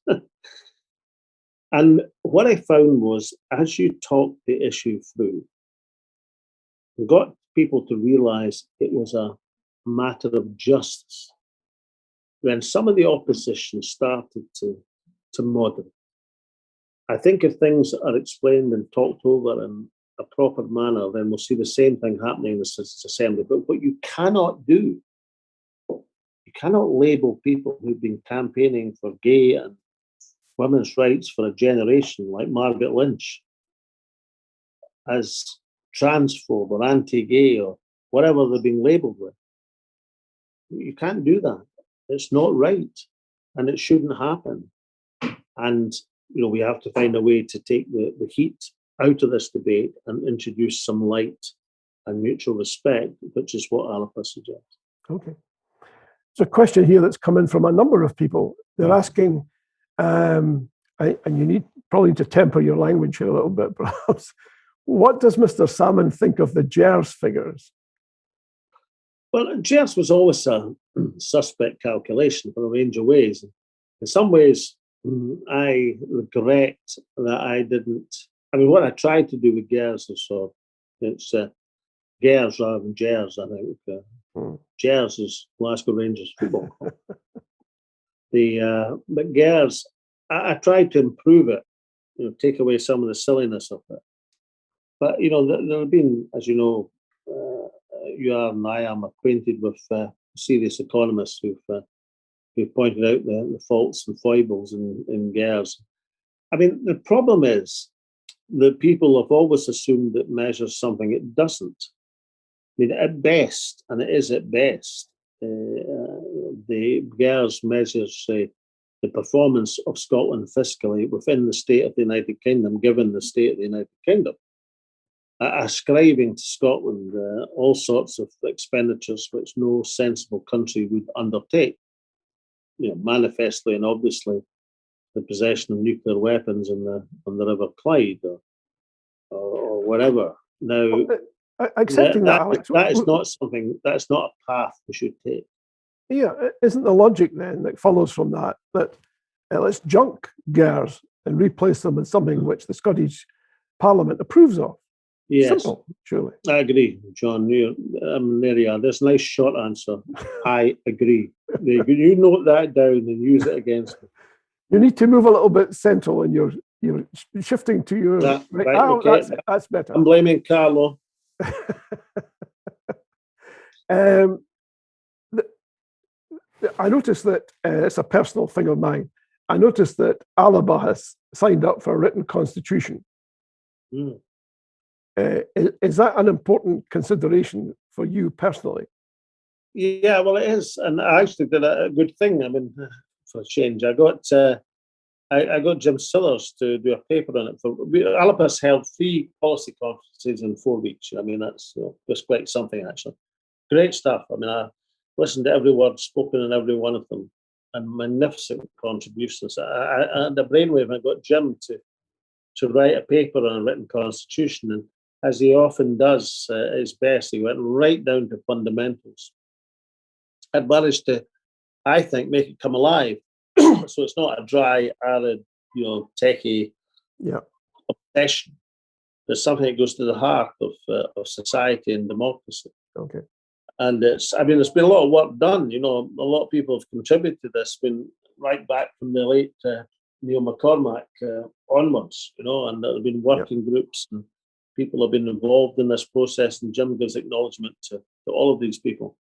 And what I found was, as you talked the issue through, we got people to realise it was a matter of justice. When some of the opposition started to moderate, I think if things are explained and talked over in a proper manner, then we'll see the same thing happening in the Citizens' Assembly. But what you cannot do, you cannot label people who've been campaigning for gay and women's rights for a generation, like Margaret Lynch, as transphobe or anti-gay or whatever they've been labelled with. You can't do that. It's not right, and it shouldn't happen. And we have to find a way to take the heat out of this debate and introduce some light and mutual respect, which is what Alba suggests. Okay. There's a question here that's come in from a number of people. They're asking, and you probably need to temper your language here a little bit, perhaps. What does Mr. Salmond think of the GERS figures? Well, GERS was always a suspect calculation for a range of ways. In some ways, I regret that I didn't. I mean, what I tried to do with GERS is it's GERS rather than GERS, I think. GERS is Glasgow Rangers football club. But GERS, I tried to improve it, take away some of the silliness of it. But, there have been, as you know, you are and I am acquainted with serious economists who've pointed out the faults and foibles in GERS. I mean, the problem is that people have always assumed it measures something it doesn't. I mean, at best, and it is at best, the GERS measures the performance of Scotland fiscally within the state of the United Kingdom, given the state of the United Kingdom, ascribing to Scotland all sorts of expenditures which no sensible country would undertake. Manifestly and obviously, the possession of nuclear weapons on the River Clyde or whatever. Now, accepting that, Alex, that is not something. That's not a path we should take. Yeah, isn't the logic then that follows from that let's junk GERS and replace them with something which the Scottish Parliament approves of? Yes. Simple, surely. I agree, John. There you are. There's a nice short answer. I agree. You note that down and use it against me. You need to move a little bit central, and you're shifting to your right. Okay. That's better. I'm blaming Carlo. I noticed that it's a personal thing of mine. I noticed that Alba has signed up for a written constitution. Is that an important consideration for you personally? Yeah, well, it is, and I actually did a good thing. I mean, for a change, I got Jim Sillars to do a paper on it. Alba's held 3 policy conferences in 4 weeks. I mean, that's just quite something, actually. Great stuff. I mean, I listened to every word spoken in every one of them, and magnificent contributions. I had a brainwave. I got Jim to write a paper on a written constitution, and as he often does his best, he went right down to fundamentals. I'd managed to, I think, make it come alive. So it's not a dry, arid, techie obsession. There's something that goes to the heart of society and democracy. Okay. And there's been a lot of work done. A lot of people have contributed to this, been right back from the late Neil McCormack onwards, and there have been working groups and people have been involved in this process, and Jim gives acknowledgement to all of these people.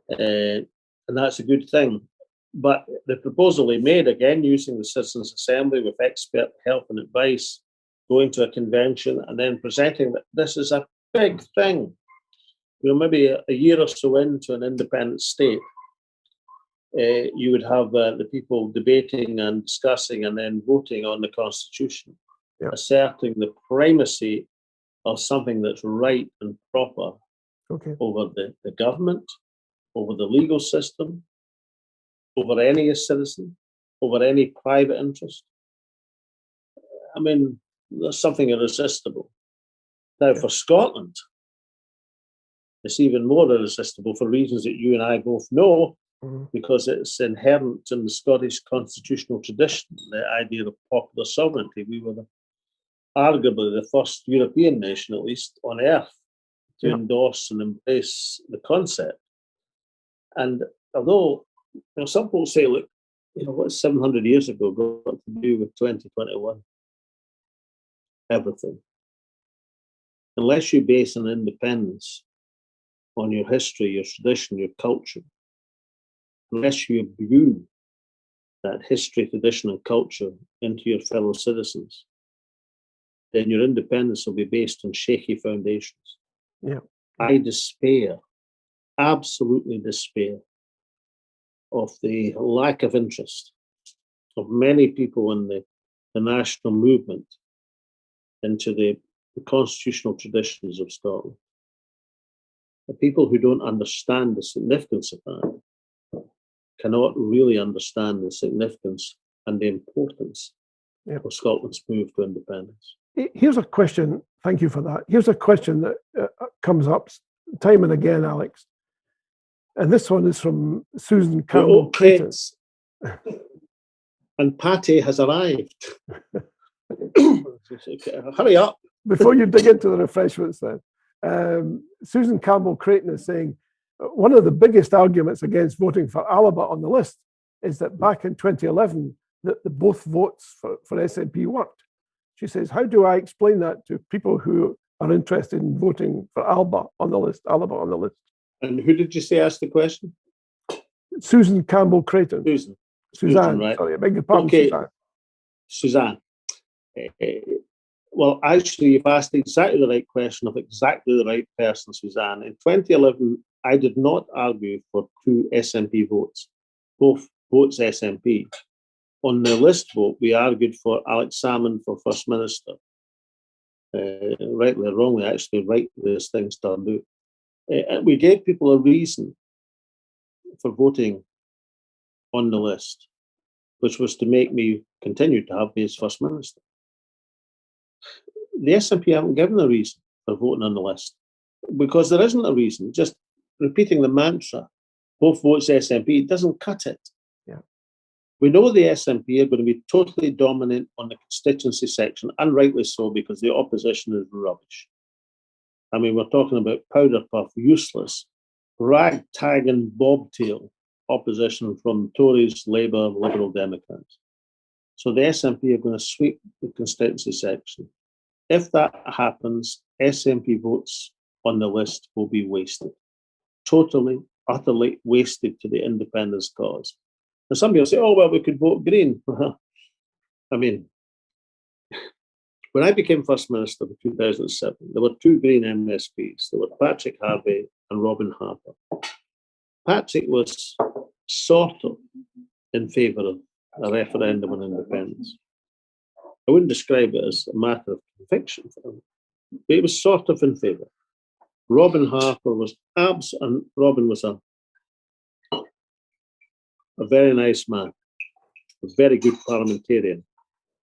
And that's a good thing. But the proposal he made, again, using the Citizens' Assembly with expert help and advice, going to a convention and then presenting that this is a big thing. Maybe a year or so into an independent state, you would have the people debating and discussing and then voting on the Constitution, asserting the primacy of something that's right and proper over the government, over the legal system, over any citizen, over any private interest. I mean, there's something irresistible. Now, for Scotland, it's even more irresistible for reasons that you and I both know, because it's inherent in the Scottish constitutional tradition, the idea of popular sovereignty. We were arguably the first European nation, at least on earth, to endorse and embrace the concept. And although some people say, look, what's 700 years ago got to do with 2021? Everything. Unless you base an independence on your history, your tradition, your culture, unless you imbue that history, tradition, and culture into your fellow citizens, then your independence will be based on shaky foundations. I despair, absolutely despair, of the lack of interest of many people in the the national movement into the constitutional traditions of Scotland. The people who don't understand the significance of that cannot really understand the significance and the importance of Scotland's move to independence. Here's a question. Thank you for that. Here's a question that comes up time and again, Alex. And this one is from Susan Campbell Creighton. And Patty has arrived. Hurry up. Before you dig into the refreshments then, Susan Campbell Creighton is saying, one of the biggest arguments against voting for Alba on the list is that back in 2011, that the both votes for SNP worked. She says, how do I explain that to people who are interested in voting for Alba on the list? And who did you say asked the question? Susan Campbell Creighton. Suzanne, right. Sorry, I beg your pardon, okay. Suzanne. Well, actually, you've asked exactly the right question of exactly the right person, Suzanne. In 2011, I did not argue for 2 SNP votes, both votes SNP. On the list vote, we argued for Alex Salmond for First Minister. Rightly or wrongly, actually, rightly as things turned out. We gave people a reason for voting on the list, which was to make me continue to have me as First Minister. The SNP haven't given a reason for voting on the list because there isn't a reason. Just repeating the mantra, both votes SNP, doesn't cut it. Yeah. We know the SNP are going to be totally dominant on the constituency section, and rightly so, because the opposition is rubbish. I mean, we're talking about powder puff, useless, ragtag and bobtail opposition from Tories, Labour, Liberal Democrats. So the SNP are going to sweep the constituency section. If that happens, SNP votes on the list will be wasted. Totally, utterly wasted to the independence cause. And some people say, oh, well, we could vote Green. I mean, when I became First Minister in 2007, there were 2 Green MSPs. There were Patrick Harvey and Robin Harper. Patrick was sort of in favour of a referendum on independence. I wouldn't describe it as a matter of conviction for him, but he was sort of in favour. Robin Harper was and Robin was a very nice man, a very good parliamentarian,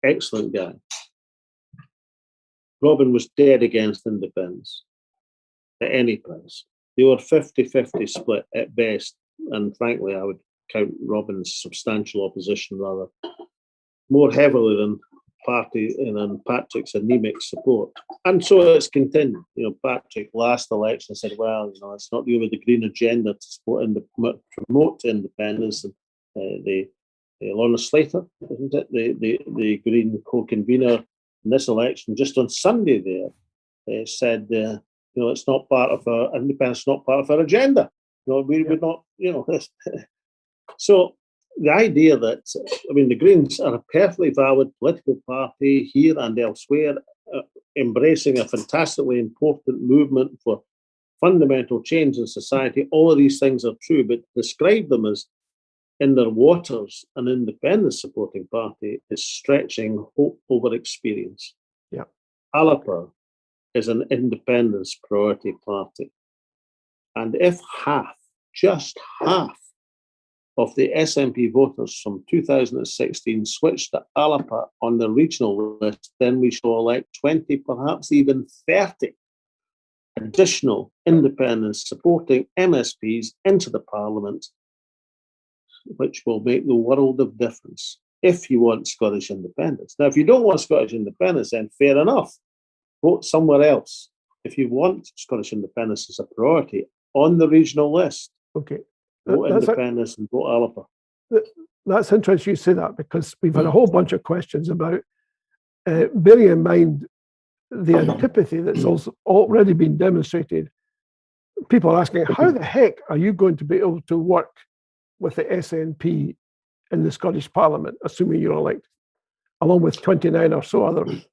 excellent guy. Robin was dead against independence at any price. They were 50-50 split at best, and frankly, I would count Robin's substantial opposition rather more heavily than Patrick's anemic support. And so it's continued. You know, Patrick last election said, well, you know, it's not really the Green agenda to support promote independence. And the Lorna Slater, isn't it? The Green co-convener in this election, just on Sunday there, said, you know, it's not part of our independence, not part of our agenda. You know, we would not, you know. So the idea that, I mean, the Greens are a perfectly valid political party here and elsewhere, embracing a fantastically important movement for fundamental change in society. All of these things are true, but describe them as in their waters an independence supporting party is stretching hope over experience. Yeah. Alba is an independence priority party. And if just half of the SNP voters from 2016 switched to Alba on the regional list, then we shall elect 20, perhaps even 30 additional independence supporting MSPs into the Parliament, which will make the world of difference if you want Scottish independence. Now, if you don't want Scottish independence, then fair enough, vote somewhere else. If you want Scottish independence as a priority on the regional list, okay, vote independence and vote Alba. That's interesting you say that, because we've had a whole bunch of questions about bearing in mind the antipathy that's also already been demonstrated. People are asking, how the heck are you going to be able to work with the SNP in the Scottish Parliament, assuming you're elected, along with 29 or so others?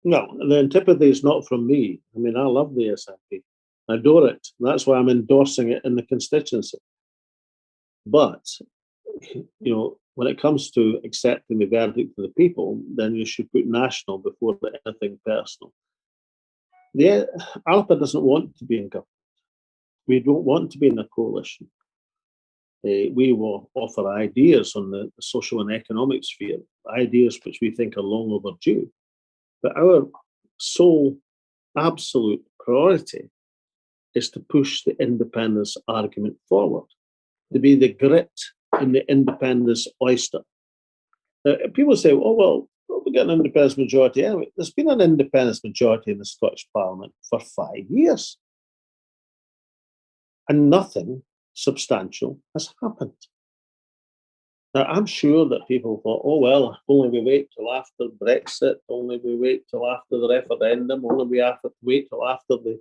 No, the antipathy is not from me. I mean, I love the SNP. I adore it. That's why I'm endorsing it in the constituency. But, you know, when it comes to accepting the verdict of the people, then you should put national before anything personal. Alba doesn't want to be in government. We don't want to be in a coalition. We will offer ideas on the social and economic sphere, ideas which we think are long overdue. But our sole absolute priority is to push the independence argument forward, to be the grit in the independence oyster. Now, people say, oh, well, we get an independence majority anyway. There's been an independence majority in the Scottish Parliament for 5 years. And nothing substantial has happened. Now, I'm sure that people thought, oh, well, only we wait till after Brexit, only we wait till after the referendum, only we have to wait till after the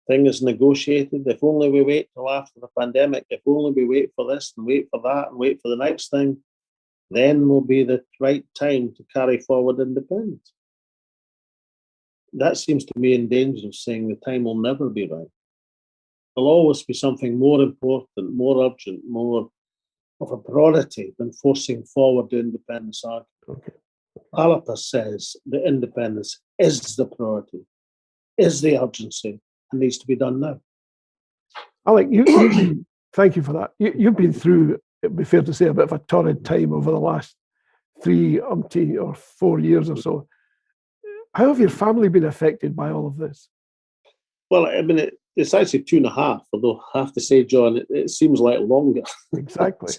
thing is negotiated, if only we wait till after the pandemic, if only we wait for this and wait for that and wait for the next thing, then will be the right time to carry forward independence. That seems to me in danger of saying the time will never be right. There'll always be something more important, more urgent, more of a priority than forcing forward the independence argument. Okay. Alba says the independence is the priority, is the urgency, and needs to be done now. Alec, thank you for that. You've been through, it'd be fair to say, a bit of a torrid time over the last 3 or 4 years or so. How have your family been affected by all of this? Well, I mean, it's actually 2.5, although I have to say, John, it seems like longer. Exactly.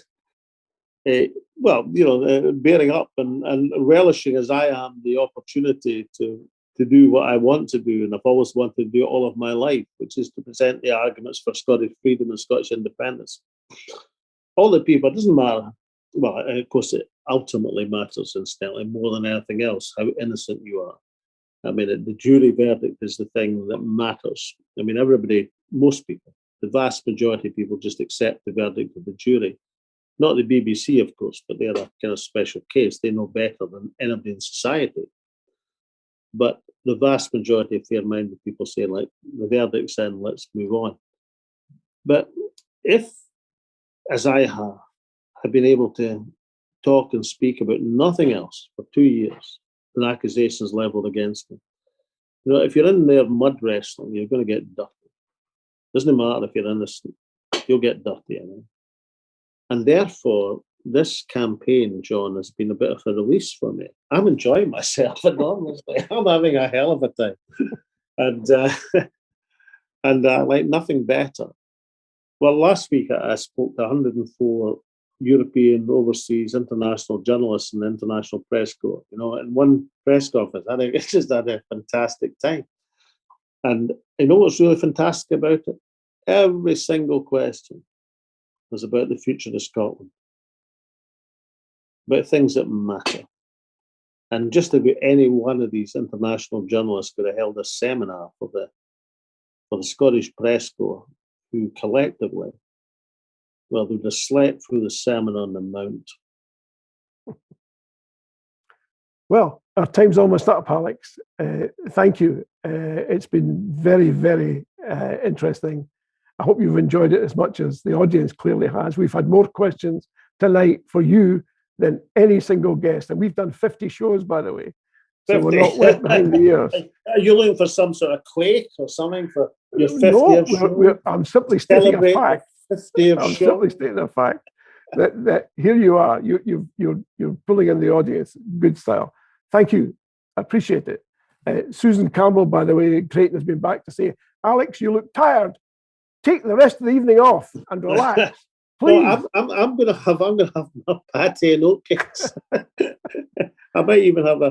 Well, bearing up and relishing as I am the opportunity to do what I want to do, and I've always wanted to do all of my life, which is to present the arguments for Scottish freedom and Scottish independence. All the people, it doesn't matter. Well, of course, it ultimately matters, incidentally, more than anything else, how innocent you are. I mean, the jury verdict is the thing that matters. I mean, everybody, most people, the vast majority of people just accept the verdict of the jury. Not the BBC, of course, but they're a kind of special case. They know better than anybody in society. But the vast majority of fair-minded people say, like, the verdict's in, let's move on. But if, as I have been able to talk and speak about nothing else for 2 years, than accusations leveled against me. If you're in there mud wrestling, you're going to get dirty. Doesn't matter if you're innocent, you'll get dirty. And therefore, this campaign, John, has been a bit of a release for me. I'm enjoying myself enormously. I'm having a hell of a time. And like nothing better. Well, last week I spoke to 104 European, overseas, international journalists in the International Press Corps, in one press conference. I think it's just had a fantastic time. And what's really fantastic about it? Every single question was about the future of Scotland, about things that matter. And just about any one of these international journalists could have held a seminar for the Scottish Press Corps, who collectively, well, they'd have slept through the Sermon on the Mount. Well, our time's almost up, Alex. Thank you. It's been very, very interesting. I hope you've enjoyed it as much as the audience clearly has. We've had more questions tonight for you than any single guest. And we've done 50 shows, by the way. So 50. We're not wet behind the ears. Are you looking for some sort of quake or something for your 50th show? I'm simply stating a fact. I'm simply stating a fact that here you are. You're pulling in the audience. Good style. Thank you. I appreciate it. Susan Campbell, by the way, Creighton has been back to say, Alex, you look tired. Take the rest of the evening off and relax. Please. No, I'm gonna have my patty and oatcakes. I might even have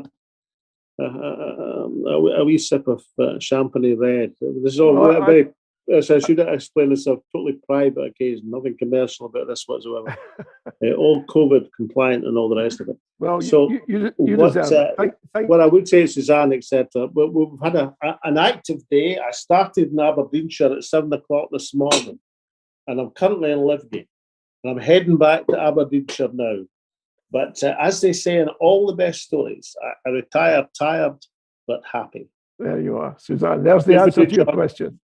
a wee sip of champagne red. This is all very. So I should explain this. A totally private occasion, nothing commercial about this whatsoever. All COVID compliant and all the rest of it. Well, so you deserve it. What I would say, Suzanne, etc. But we've had an active day. I started in Aberdeenshire at 7 o'clock this morning, and I'm currently in Livgate, and I'm heading back to Aberdeenshire now. But as they say in all the best stories, I retire tired but happy. There you are, Suzanne. There's the answer to your question.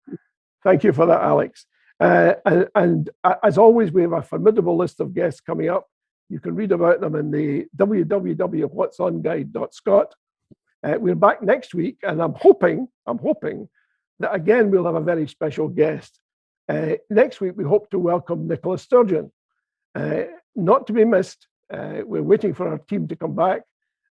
Thank you for that, Alex. And as always, we have a formidable list of guests coming up. You can read about them in the www.whatsonguide.scot. We're back next week, and I'm hoping that again we'll have a very special guest. Next week, we hope to welcome Nicola Sturgeon. Not to be missed. We're waiting for our team to come back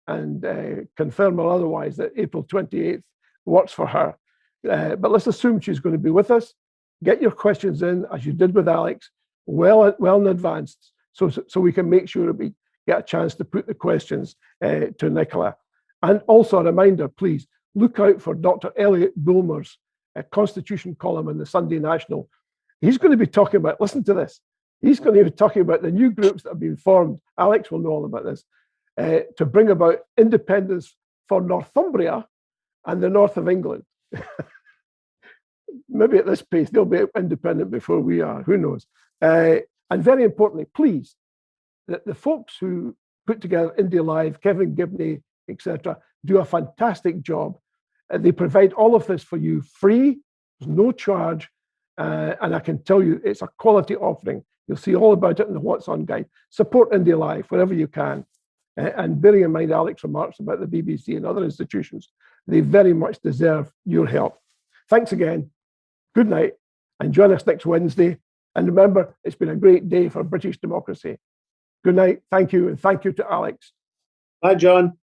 and confirm or otherwise that April 28th works for her. But let's assume she's going to be with us. Get your questions in, as you did with Alex, well in advance, so we can make sure that we get a chance to put the questions to Nicola. And also a reminder, please, look out for Dr. Elliot Bulmer's Constitution column in the Sunday National. He's going to be talking about, listen to this, he's going to be talking about the new groups that have been formed. Alex will know all about this, to bring about independence for Northumbria and the north of England. Maybe at this pace, they'll be independent before we are, who knows. And very importantly, please, the folks who put together India Live, Kevin Gibney, etc., do a fantastic job. They provide all of this for you free, there's no charge, and I can tell you it's a quality offering. You'll see all about it in the What's On guide. Support India Live wherever you can. And bearing in mind Alex's remarks about the BBC and other institutions, they very much deserve your help. Thanks again. Good night, and join us next Wednesday. And remember, it's been a great day for British democracy. Good night. Thank you, and thank you to Alex. Bye, John.